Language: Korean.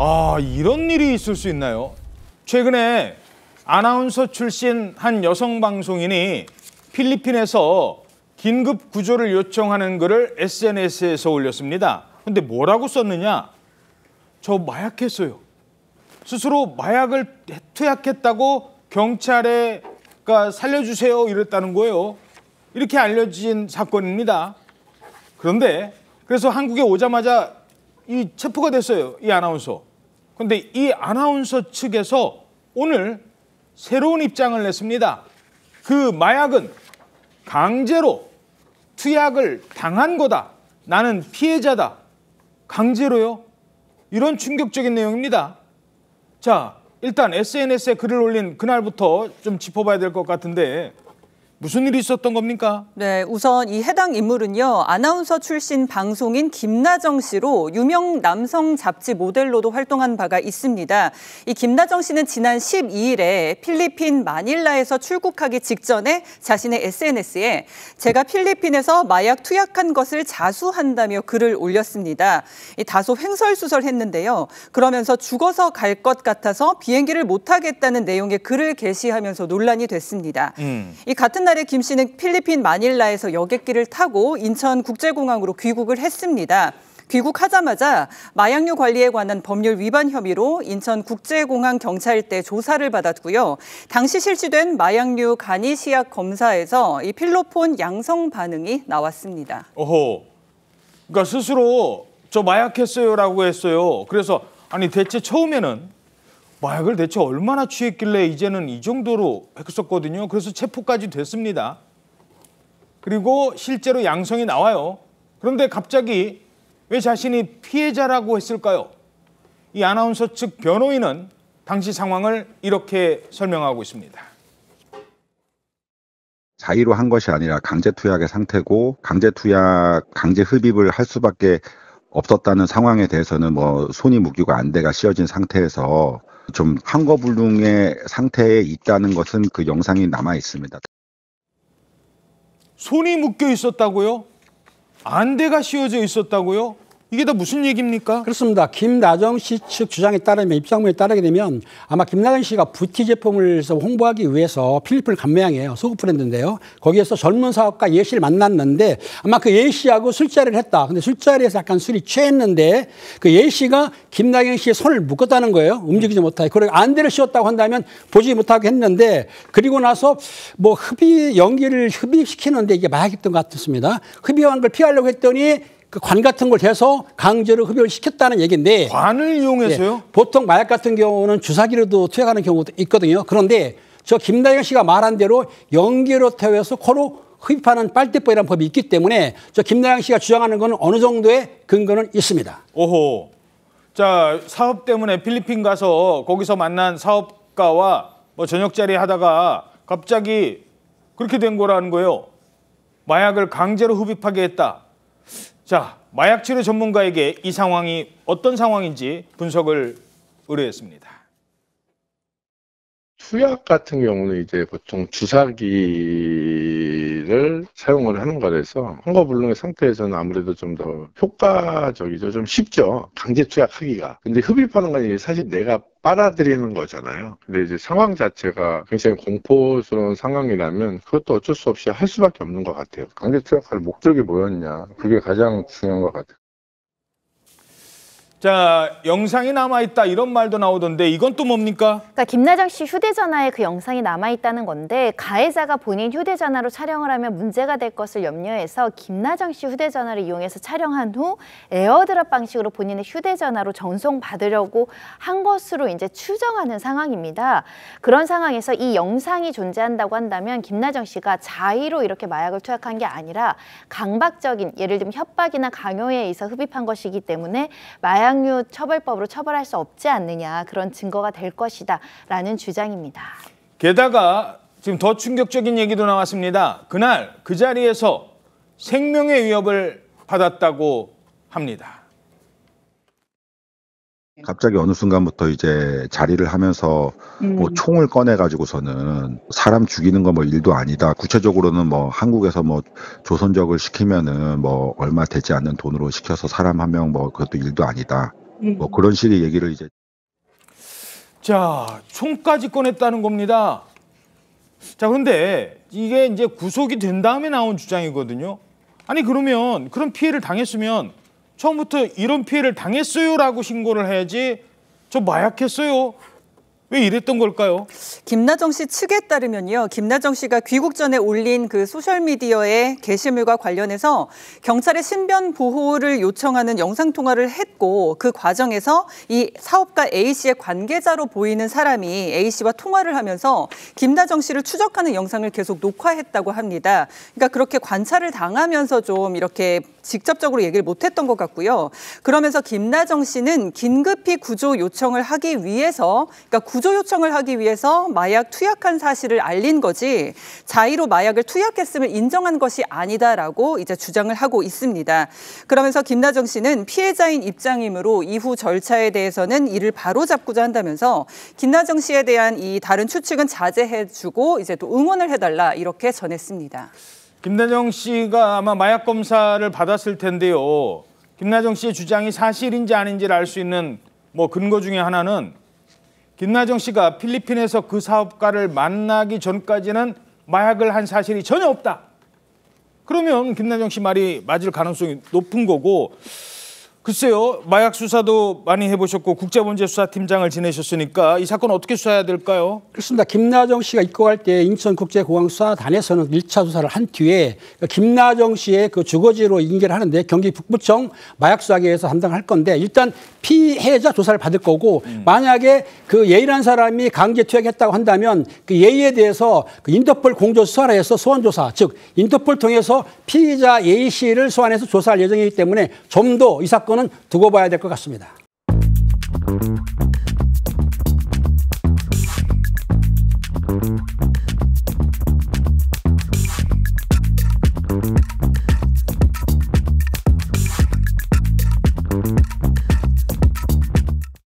아, 이런 일이 있을 수 있나요? 최근에 아나운서 출신 한 여성 방송인이 필리핀에서 긴급 구조를 요청하는 글을 SNS에서 올렸습니다. 근데 뭐라고 썼느냐? 저 마약했어요. 스스로 마약을 투약했다고 경찰에가 살려주세요 이랬다는 거예요. 이렇게 알려진 사건입니다. 그런데 그래서 한국에 오자마자 이 체포가 됐어요. 이 아나운서. 그런데 이 아나운서 측에서 오늘 새로운 입장을 냈습니다. 그 마약은 강제로 투약을 당한 거다. 나는 피해자다. 강제로요? 이런 충격적인 내용입니다. 자, 일단 SNS에 글을 올린 그날부터 좀 짚어봐야 될 것 같은데 무슨 일이 있었던 겁니까? 네, 우선 이 해당 인물은요, 아나운서 출신 방송인 김나정 씨로 유명 남성 잡지 모델로도 활동한 바가 있습니다. 이 김나정 씨는 지난 12일에 필리핀 마닐라에서 출국하기 직전에 자신의 SNS에 제가 필리핀에서 마약 투약한 것을 자수한다며 글을 올렸습니다. 다소 횡설수설했는데요. 그러면서 죽어서 갈 것 같아서 비행기를 못 타겠다는 내용의 글을 게시하면서 논란이 됐습니다. 이 같은 날에 김 씨는 필리핀 마닐라에서 여객기를 타고 인천국제공항으로 귀국을 했습니다. 귀국하자마자 마약류 관리에 관한 법률 위반 혐의로 인천국제공항 경찰대 조사를 받았고요. 당시 실시된 마약류 간이 시약 검사에서 이 필로폰 양성 반응이 나왔습니다. 어허, 그러니까 스스로 저 마약했어요라고 했어요. 그래서 아니 대체 처음에는 마약을 대체 얼마나 취했길래 이제는 이 정도로 했었거든요. 그래서 체포까지 됐습니다. 그리고 실제로 양성이 나와요. 그런데 갑자기 왜 자신이 피해자라고 했을까요? 이 아나운서 측 변호인은 당시 상황을 이렇게 설명하고 있습니다. 자의로 한 것이 아니라 강제 투약의 상태고 강제 투약, 강제 흡입을 할 수밖에 없었다는 상황에 대해서는 뭐 손이 묶이고 안대가 씌어진 상태에서 좀 한거불능의 상태에 있다는 것은 그 영상이 남아 있습니다. 손이 묶여 있었다고요? 안대가 씌워져 있었다고요? 이게 다 무슨 얘기입니까? 그렇습니다. 김나정 씨 측 주장에 따르면, 입장문에 따르게 되면 아마 김나정 씨가 뷰티 제품을 홍보하기 위해서 필리핀을 간 모양이에요. 속옷 브랜드인데요. 거기에서 젊은 사업가 예 씨를 만났는데 아마 그 예 씨하고 술자리를 했다. 근데 술자리에서 약간 술이 취했는데 그 예 씨가 김나정 씨의 손을 묶었다는 거예요. 움직이지 못하게. 그리고 안대를 씌웠다고 한다면 보지 못하게 했는데 그리고 나서 뭐 연기를 흡입시키는데 이게 마약이었던 것 같습니다. 흡입한 걸 피하려고 했더니 그 관 같은 걸 대서 강제로 흡입을 시켰다는 얘기인데 관을 이용해서요? 네, 보통 마약 같은 경우는 주사기로도 투약하는 경우도 있거든요. 그런데 저 김나영 씨가 말한 대로 연기로 태워서 코로 흡입하는 빨대법이라는 법이 있기 때문에 저 김나영 씨가 주장하는 건 어느 정도의 근거는 있습니다. 오호. 자, 사업 때문에 필리핀 가서 거기서 만난 사업가와 뭐 저녁자리 하다가 갑자기 그렇게 된 거라는 거예요. 마약을 강제로 흡입하게 했다. 자, 마약치료 전문가에게 이 상황이 어떤 상황인지 분석을 의뢰했습니다. 투약 같은 경우는 이제 보통 주사기를 사용을 하는 거라서 한거불능의 상태에서는 아무래도 좀 더 효과적이죠. 좀 쉽죠. 강제 투약하기가. 근데 흡입하는 건 사실 내가 빨아들이는 거잖아요. 근데 이제 상황 자체가 굉장히 공포스러운 상황이라면 그것도 어쩔 수 없이 할 수밖에 없는 것 같아요. 강제 투약할 목적이 뭐였냐. 그게 가장 중요한 것 같아요. 자, 영상이 남아있다 이런 말도 나오던데 이건 또 뭡니까? 그러니까 김나정 씨 휴대전화에 그 영상이 남아있다는 건데 가해자가 본인 휴대전화로 촬영을 하면 문제가 될 것을 염려해서 김나정 씨 휴대전화를 이용해서 촬영한 후 에어드랍 방식으로 본인의 휴대전화로 전송받으려고 한 것으로 이제 추정하는 상황입니다. 그런 상황에서 이 영상이 존재한다고 한다면 김나정 씨가 자의로 이렇게 마약을 투약한 게 아니라 강박적인 예를 들면 협박이나 강요에 의해서 흡입한 것이기 때문에 마약류 처벌법으로 처벌할 수 없지 않느냐 그런 증거가 될 것이다 라는 주장입니다. 게다가 지금 더 충격적인 얘기도 나왔습니다. 그날 그 자리에서 생명의 위협을 받았다고 합니다. 갑자기 어느 순간부터 이제 자리를 하면서 뭐 총을 꺼내가지고서는 사람 죽이는 거 뭐 일도 아니다. 구체적으로는 뭐 한국에서 뭐 조선족을 시키면은 뭐 얼마 되지 않는 돈으로 시켜서 사람 한 명 뭐 그것도 일도 아니다. 뭐 그런 식의 얘기를 이제. 자, 총까지 꺼냈다는 겁니다. 자, 그런데 이게 이제 구속이 된 다음에 나온 주장이거든요. 아니, 그러면 그런 피해를 당했으면 처음부터 이런 피해를 당했어요라고 신고를 해야지 저 마약했어요. 왜 이랬던 걸까요? 김나정 씨 측에 따르면요. 김나정 씨가 귀국 전에 올린 그 소셜미디어의 게시물과 관련해서 경찰에 신변 보호를 요청하는 영상통화를 했고 그 과정에서 이 사업가 A씨의 관계자로 보이는 사람이 A씨와 통화를 하면서 김나정 씨를 추적하는 영상을 계속 녹화했다고 합니다. 그러니까 그렇게 관찰을 당하면서 좀 이렇게 직접적으로 얘기를 못했던 것 같고요. 그러면서 김나정 씨는 긴급히 구조 요청을 하기 위해서, 그러니까 구조 요청을 하기 위해서 마약 투약한 사실을 알린 거지 자의로 마약을 투약했음을 인정한 것이 아니다라고 이제 주장을 하고 있습니다. 그러면서 김나정 씨는 피해자인 입장이므로 이후 절차에 대해서는 이를 바로잡고자 한다면서 김나정 씨에 대한 이 다른 추측은 자제해주고 이제 또 응원을 해달라 이렇게 전했습니다. 김나정 씨가 아마 마약 검사를 받았을 텐데요. 김나정 씨의 주장이 사실인지 아닌지를 알 수 있는 뭐 근거 중에 하나는 김나정 씨가 필리핀에서 그 사업가를 만나기 전까지는 마약을 한 사실이 전혀 없다. 그러면 김나정 씨 말이 맞을 가능성이 높은 거고, 글쎄요, 마약 수사도 많이 해보셨고 국제범죄수사팀장을 지내셨으니까 이 사건 어떻게 수사해야 될까요? 그렇습니다. 김나정 씨가 입국할 때 인천국제공항수사단에서는 1차 수사를 한 뒤에 김나정 씨의 그 주거지로 인계를 하는데 경기 북부청 마약수사계에서 담당할 건데 일단 피해자 조사를 받을 거고 만약에 그 예인한 사람이 강제 투약했다고 한다면 그 예의에 대해서 그 인터폴 공조 수사를 해서 소환조사, 즉 인터폴 통해서 피의자 A 씨를 소환해서 조사할 예정이기 때문에 좀 더 이 사건은 두고 봐야 될 것 같습니다.